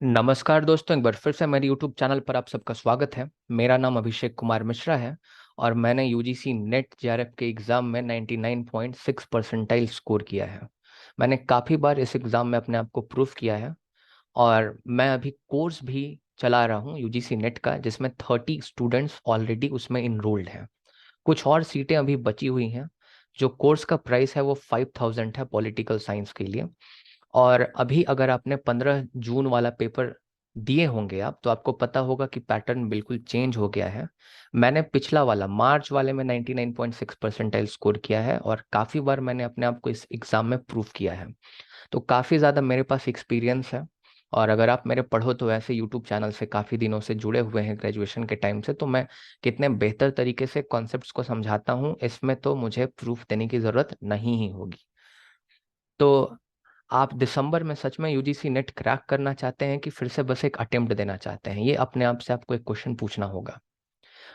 नमस्कार दोस्तों, एक बार फिर से मेरे YouTube चैनल पर आप सबका स्वागत है। मेरा नाम अभिषेक कुमार मिश्रा है और मैंने यूजीसी नेट जेआरएफ के एग्ज़ाम में 99.6 परसेंटाइल स्कोर किया है। मैंने काफ़ी बार इस एग्ज़ाम में अपने आप को प्रूव किया है और मैं अभी कोर्स भी चला रहा हूँ यूजीसी नेट का, जिसमें 30 स्टूडेंट्स ऑलरेडी उसमें इनरोल्ड हैं। कुछ और सीटें अभी बची हुई हैं। जो कोर्स का प्राइस है वो 5000 है पॉलिटिकल साइंस के लिए। और अभी अगर आपने 15 जून वाला पेपर दिए होंगे आप, तो आपको पता होगा कि पैटर्न बिल्कुल चेंज हो गया है। मैंने पिछला वाला मार्च वाले में 99.6 परसेंटाइल स्कोर किया है और काफ़ी बार मैंने अपने आप को इस एग्ज़ाम में प्रूव किया है। तो काफ़ी ज़्यादा मेरे पास एक्सपीरियंस है। और अगर आप मेरे पढ़ो तो ऐसे यूट्यूब चैनल से काफ़ी दिनों से जुड़े हुए हैं ग्रेजुएशन के टाइम से, तो मैं कितने बेहतर तरीके से कॉन्सेप्ट्स को समझाता हूँ, इसमें तो मुझे प्रूफ देने की ज़रूरत नहीं ही होगी। तो आप दिसंबर में सच में यूजीसी नेट क्रैक करना चाहते हैं कि फिर से बस एक अटेम्प्ट देना चाहते हैं, ये अपने आप से आपको एक क्वेश्चन पूछना होगा।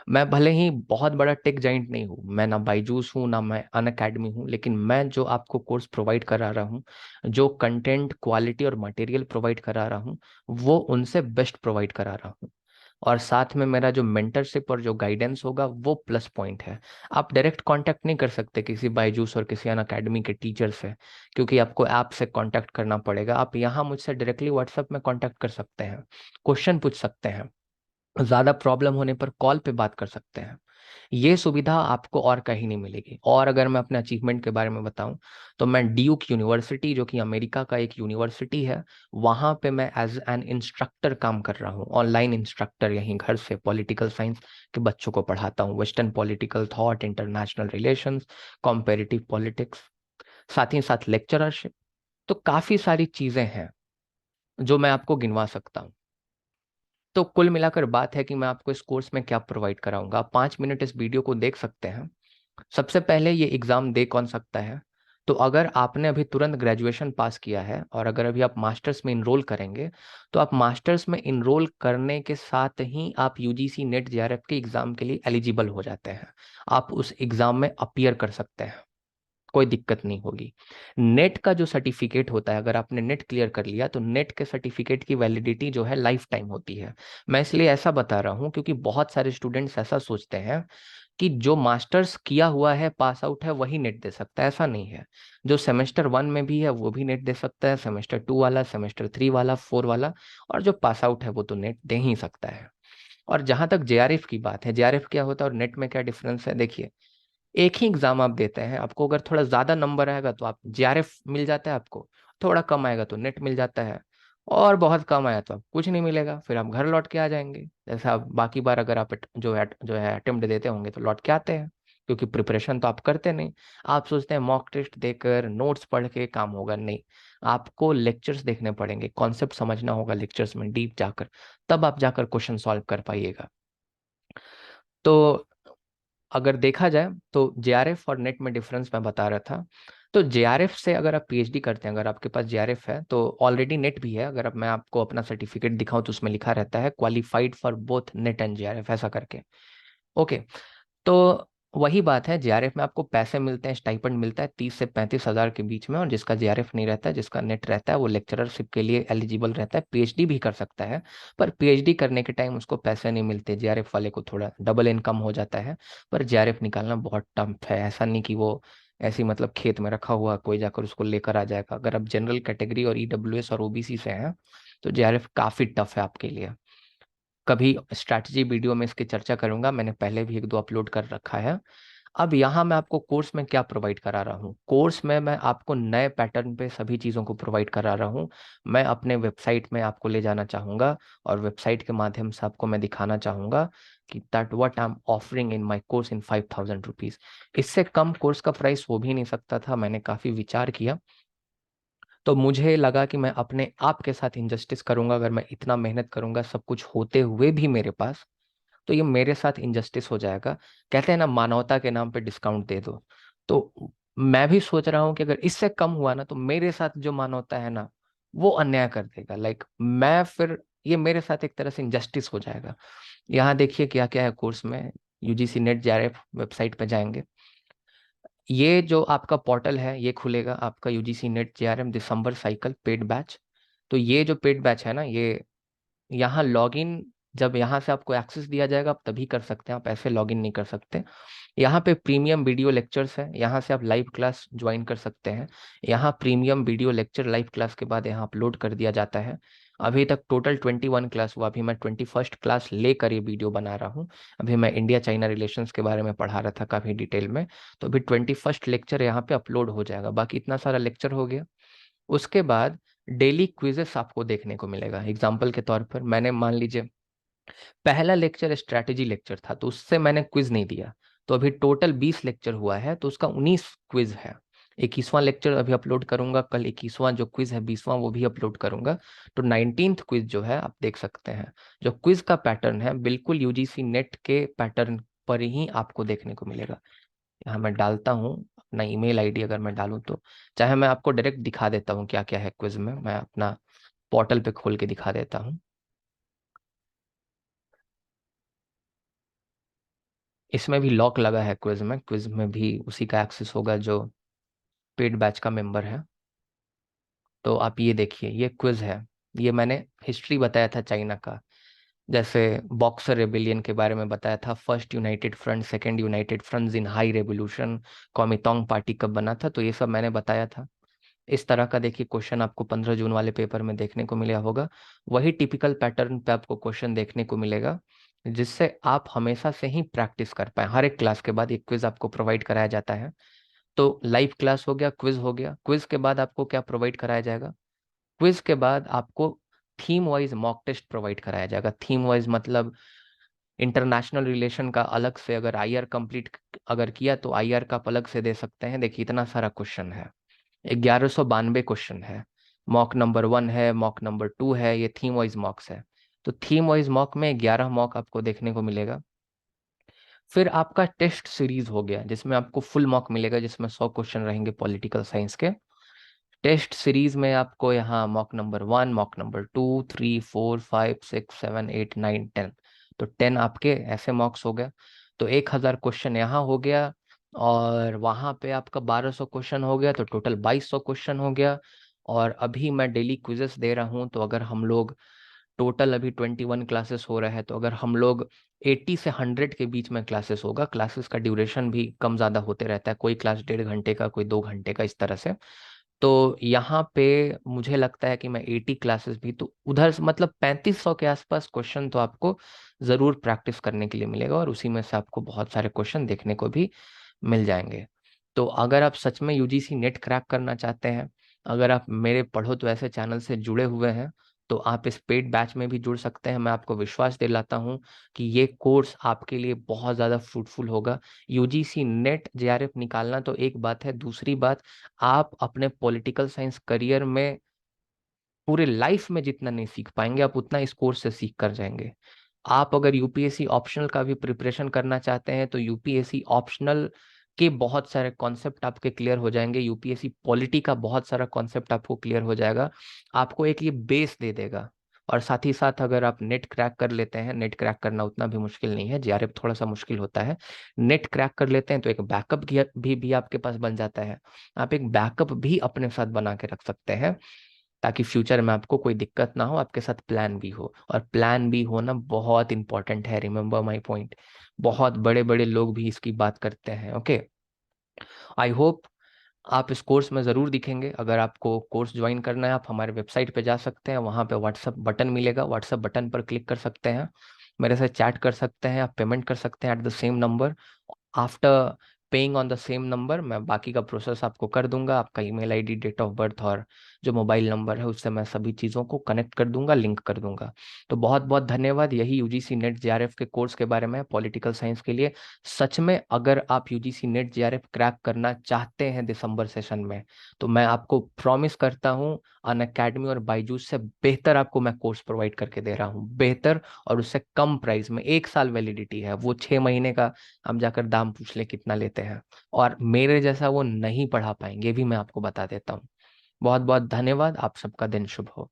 मैं भले ही बहुत बड़ा टेक जाइंट नहीं हूँ, मैं ना बायजूस हूँ ना मैं अन अकेडमी हूँ, लेकिन मैं जो आपको कोर्स प्रोवाइड करा रहा हूँ, जो कंटेंट क्वालिटी और मटेरियल प्रोवाइड करा रहा हूँ, वो उनसे बेस्ट प्रोवाइड करा रहा हूँ। और साथ में मेरा जो मेंटरशिप और जो गाइडेंस होगा वो प्लस पॉइंट है। आप डायरेक्ट कांटेक्ट नहीं कर सकते किसी बायजूस और किसी अन अकेडमी के टीचर से, क्योंकि आपको ऐप से कांटेक्ट करना पड़ेगा। आप यहाँ मुझसे डायरेक्टली व्हाट्सएप में कांटेक्ट कर सकते हैं, क्वेश्चन पूछ सकते हैं, ज़्यादा प्रॉब्लम होने पर कॉल पे बात कर सकते हैं। ये सुविधा आपको और कहीं नहीं मिलेगी। और अगर मैं अपने अचीवमेंट के बारे में बताऊं, तो मैं ड्यूक यूनिवर्सिटी, जो कि अमेरिका का एक यूनिवर्सिटी है, वहाँ पे मैं एज एन इंस्ट्रक्टर काम कर रहा हूँ। ऑनलाइन इंस्ट्रक्टर, यहीं घर से पॉलिटिकल साइंस के बच्चों को पढ़ाता हूँ। Western political thought, international relations, comparative politics, साथ ही साथ लेक्चररशिप। तो काफ़ी सारी चीज़ें हैं जो मैं आपको गिनवा सकता हूँ। तो कुल मिलाकर बात है कि मैं आपको इस कोर्स में क्या प्रोवाइड कराऊंगा। आप 5 मिनट इस वीडियो को देख सकते हैं। सबसे पहले ये एग्ज़ाम दे कौन सकता है? तो अगर आपने अभी तुरंत ग्रेजुएशन पास किया है और अगर अभी आप मास्टर्स में इनरोल करेंगे, तो आप मास्टर्स में इनरोल करने के साथ ही आप यूजीसी नेट जेआरएफ के एग्ज़ाम के लिए एलिजिबल हो जाते हैं। आप उस एग्ज़ाम में अपीयर कर सकते हैं, कोई दिक्कत नहीं होगी। नेट का जो सर्टिफिकेट होता है, अगर आपने नेट क्लियर कर लिया, तो नेट के सर्टिफिकेट की वैलिडिटी जो है लाइफ टाइम होती है। मैं इसलिए ऐसा बता रहा हूँ क्योंकि बहुत सारे स्टूडेंट्स ऐसा सोचते हैं कि जो मास्टर्स किया हुआ है, पास आउट है, वही नेट दे सकता है। ऐसा नहीं है। जो सेमेस्टर 1 में भी है वो भी नेट दे सकता है, सेमेस्टर 2 वाला, सेमेस्टर 3 वाला, 4 वाला, और जो पास आउट है वो तो नेट दे ही सकता है। और जहां तक जेआरएफ की बात है, जेआरएफ क्या होता है और नेट में क्या डिफरेंस है, देखिए। एक ही एग्जाम आप देते हैं, आपको अगर थोड़ा ज्यादा नंबर आएगा तो आप जेआरएफ मिल जाता है आपको, थोड़ा कम आएगा तो नेट मिल जाता है, और बहुत कम आया तो आप कुछ नहीं मिलेगा, फिर आप घर लौट के आ जाएंगे। जैसे आप बाकी बार अगर आप जो है अटेम्प्ट देते होंगे तो लौट के आते हैं, क्योंकि प्रिपरेशन तो आप करते नहीं। आप सोचते हैं मॉक टेस्ट देकर नोट्स पढ़ के काम होगा, नहीं। आपको लेक्चर्स देखने पड़ेंगे, कॉन्सेप्ट समझना होगा लेक्चर्स में डीप जाकर, तब आप जाकर क्वेश्चन सॉल्व कर पाइएगा। तो अगर देखा जाए तो जेआरएफ और नेट में डिफरेंस मैं बता रहा था। तो जेआरएफ से अगर आप पीएचडी करते हैं, अगर आपके पास जेआरएफ है, तो ऑलरेडी नेट भी है। अगर अब मैं आपको अपना सर्टिफिकेट दिखाऊं तो उसमें लिखा रहता है qualified for both net and JRF, ऐसा करके। ओके। तो वही बात है, जेआरएफ में आपको पैसे मिलते हैं, स्टाइपेंड मिलता है 30 से 35 हज़ार के बीच में। और जिसका जेआरएफ नहीं रहता है, जिसका नेट रहता है, वो लेक्चररशिप के लिए एलिजिबल रहता है, पीएचडी भी कर सकता है। पर पीएचडी करने के टाइम उसको पैसे नहीं मिलते, जेआरएफ वाले को थोड़ा डबल इनकम हो जाता है। पर जेआरएफ निकालना बहुत टफ है, ऐसा नहीं कि वो ऐसी मतलब खेत में रखा हुआ कोई जाकर उसको लेकर आ जाएगा। अगर आप जनरल कैटेगरी और ईडब्ल्यूएस और ओबीसी से हैं, तो जेआरएफ काफ़ी टफ है आपके लिए। कभी स्ट्रैटेजी वीडियो में इसकी चर्चा करूंगा, मैंने पहले भी एक दो अपलोड कर रखा है। अब यहाँ मैं आपको कोर्स में क्या प्रोवाइड करा रहा हूँ, कोर्स में मैं आपको नए पैटर्न पे सभी चीज़ों को प्रोवाइड करा रहा हूँ। मैं अपने वेबसाइट में आपको ले जाना चाहूँगा और वेबसाइट के माध्यम से आपको मैं दिखाना चाहूँगा कि that what I am offering in my course in 5000 rupees. इससे कम कोर्स का प्राइस हो भी नहीं सकता था। मैंने काफ़ी विचार किया, तो मुझे लगा कि मैं अपने आप के साथ इनजस्टिस करूंगा अगर मैं इतना मेहनत करूंगा सब कुछ होते हुए भी मेरे पास, तो ये मेरे साथ इनजस्टिस हो जाएगा। कहते हैं ना, मानवता के नाम पे डिस्काउंट दे दो। तो मैं भी सोच रहा हूँ कि अगर इससे कम हुआ ना, तो मेरे साथ जो मानवता है ना, वो अन्याय कर देगा। लाइक मैं फिर, ये मेरे साथ एक तरह से इनजस्टिस हो जाएगा। यहाँ देखिए क्या क्या है कोर्स में। यूजीसी नेट जेआरएफ वेबसाइट पे जाएंगे, ये जो आपका पोर्टल है ये खुलेगा, आपका यूजीसी नेट जेआरएम दिसंबर साइकिल पेड बैच। तो ये जो पेड बैच है ना, ये यहाँ लॉगिन, जब यहाँ से आपको एक्सेस दिया जाएगा आप तभी कर सकते हैं, आप ऐसे लॉगिन नहीं कर सकते। यहाँ पे प्रीमियम वीडियो लेक्चर्स है, यहाँ से आप लाइव क्लास ज्वाइन कर सकते हैं। यहाँ premium video lecture live class के बाद यहाँ अपलोड कर दिया जाता है। अभी तक टोटल 21 क्लास हुआ, अभी मैं 21st क्लास लेकर ये वीडियो बना रहा हूँ। अभी मैं इंडिया चाइना रिलेशंस के बारे में पढ़ा रहा था काफ़ी डिटेल में, तो अभी 21st लेक्चर यहाँ पे अपलोड हो जाएगा। बाकी इतना सारा लेक्चर हो गया। उसके बाद डेली क्विजेस आपको देखने को मिलेगा। एग्जाम्पल के तौर पर मैंने मान लीजिए पहला लेक्चर स्ट्रैटेजी लेक्चर था, तो उससे मैंने क्विज नहीं दिया, तो अभी टोटल 20 लेक्चर हुआ है, तो उसका 19 क्विज है। 21वां लेक्चर अभी अपलोड करूंगा, कल 21वां जो क्विज है 20वां वो भी अपलोड करूंगा। तो 19th क्विज जो है आप देख सकते हैं, जो क्विज का पैटर्न है बिल्कुल यूजीसी नेट के पैटर्न पर ही आपको देखने को मिलेगा। यहाँ मैं डालता हूँ अपना ईमेल आईडी, अगर मैं डालूँ तो, चाहे मैं आपको डायरेक्ट दिखा देता हूँ क्या क्या है क्विज में, मैं अपना पोर्टल पे खोल के दिखा देता हूँ। इसमें भी लॉक लगा है क्विज में, क्विज में भी उसी का एक्सेस होगा जो पेड बैच का मेंबर है। तो आप ये देखिए, ये क्विज है। ये मैंने हिस्ट्री बताया था चाइना का, जैसे बॉक्सर रेबिलियन के बारे में बताया था, first united front, second united fronts in high revolution, Kuomintang party कब बना था, तो ये सब मैंने बताया था। इस तरह का देखिए क्वेश्चन आपको 15 जून वाले पेपर में देखने को मिला होगा। वही टिपिकल पैटर्न पे आपको क्वेश्चन देखने को मिलेगा, जिससे आप हमेशा से ही प्रैक्टिस कर पाए। हर एक क्लास के बाद एक क्विज आपको प्रोवाइड कराया जाता है। तो लाइव क्लास हो गया, क्विज हो गया, क्विज के बाद आपको क्या प्रोवाइड कराया जाएगा? क्विज के बाद आपको theme wise mock test provide कराया जाएगा। थीम वाइज मतलब इंटरनेशनल रिलेशन का अलग से, अगर आईआर कंप्लीट अगर किया तो आईआर का आप अलग से दे सकते हैं। देखिए इतना सारा क्वेश्चन है, 1192 क्वेश्चन है। मॉक नंबर 1 है, मॉक नंबर 2 है, ये थीम वाइज मॉक्स है। तो थीम वाइज मॉक में 11 मॉक आपको देखने को मिलेगा। फिर आपका टेस्ट सीरीज हो गया, जिसमें आपको फुल मॉक मिलेगा, जिसमें 100 क्वेश्चन रहेंगे पॉलिटिकल साइंस के। टेस्ट सीरीज में आपको यहाँ मॉक नंबर 1, मॉक नंबर 2, 3, 4, 5, 6, 7, 8, 9, 10, तो 10 आपके ऐसे मॉक्स हो गया। तो 1000 क्वेश्चन यहाँ हो गया, और वहाँ पे आपका 1200 क्वेश्चन हो गया, तो टोटल 2200 क्वेश्चन हो गया। और अभी मैं डेली क्विजेस दे रहा हूँ, तो अगर हम लोग टोटल अभी 21 क्लासेस हो रहा है, तो अगर हम लोग 80 से 100 के बीच में क्लासेस होगा, क्लासेस का ड्यूरेशन भी कम ज़्यादा होते रहता है, कोई क्लास 1.5 घंटे का, कोई 2 घंटे का, इस तरह से। तो यहाँ पे मुझे लगता है कि मैं 80 क्लासेस भी, तो उधर से मतलब 3500 के आसपास क्वेश्चन तो आपको ज़रूर प्रैक्टिस करने के लिए मिलेगा, और उसी में से आपको बहुत सारे क्वेश्चन देखने को भी मिल जाएंगे। तो अगर आप सच में यूजीसी नेट क्रैक करना चाहते हैं, अगर आप मेरे पढ़ो तो ऐसे चैनल से जुड़े हुए हैं, तो आप इस पेड बैच में भी जुड़ सकते हैं। मैं आपको विश्वास दिलाता हूँ कि ये कोर्स आपके लिए बहुत ज़्यादा फ्रूटफुल होगा। यूजीसी नेट जेआरएफ निकालना तो एक बात है, दूसरी बात, आप अपने पॉलिटिकल साइंस करियर में पूरे लाइफ में जितना नहीं सीख पाएंगे, आप उतना इस कोर्स से सीख कर जाएंगे। आप अगर यूपीएससी ऑप्शनल का भी प्रिपरेशन करना चाहते हैं, तो यूपीएससी ऑप्शनल के बहुत सारे कॉन्सेप्ट आपके क्लियर हो जाएंगे, यूपीएससी पॉलिटी का बहुत सारा कॉन्सेप्ट आपको क्लियर हो जाएगा। आपको एक ये बेस दे देगा। और साथ ही साथ अगर आप नेट क्रैक कर लेते हैं, नेट क्रैक करना उतना भी मुश्किल नहीं है, जेआरएफ थोड़ा सा मुश्किल होता है, नेट क्रैक कर लेते हैं तो एक बैकअप भी आपके पास बन जाता है। आप एक बैकअप भी अपने साथ बना के रख सकते हैं, ताकि फ्यूचर में आपको कोई दिक्कत ना हो, आपके साथ प्लान भी हो। और प्लान भी होना बहुत इंपॉर्टेंट है, रिमेंबर माय पॉइंट। बहुत बड़े बड़े लोग भी इसकी बात करते हैं। ओके, आई होप आप इस कोर्स में ज़रूर दिखेंगे। अगर आपको कोर्स ज्वाइन करना है, आप हमारे वेबसाइट पे जा सकते हैं, वहाँ पे व्हाट्सअप बटन मिलेगा, व्हाट्सअप बटन पर क्लिक कर सकते हैं, मेरे साथ चैट कर सकते हैं, आप पेमेंट कर सकते हैं at the same number. After paying on the same number, मैं बाकी का प्रोसेस आपको कर दूंगा। आपका email ID, date of birth और जो मोबाइल नंबर है, उससे मैं सभी चीज़ों को कनेक्ट कर दूंगा, लिंक कर दूंगा। तो बहुत बहुत धन्यवाद। यही यूजीसी नेट जेआरएफ के कोर्स के बारे में पॉलिटिकल साइंस के लिए। सच में अगर आप यूजीसी नेट जेआरएफ क्रैक करना चाहते हैं दिसंबर सेशन में, तो मैं आपको प्रॉमिस करता हूँ, अन अकेडमी और बायजूस से बेहतर आपको मैं कोर्स प्रोवाइड करके दे रहा हूँ, बेहतर, और उससे कम प्राइस में। 1 साल वैलिडिटी है, वो 6 महीने का हम जाकर दाम पूछ ले कितना लेते हैं, और मेरे जैसा वो नहीं पढ़ा पाएंगे, ये भी मैं आपको बता देता हूँ। बहुत बहुत धन्यवाद। आप सबका दिन शुभ हो।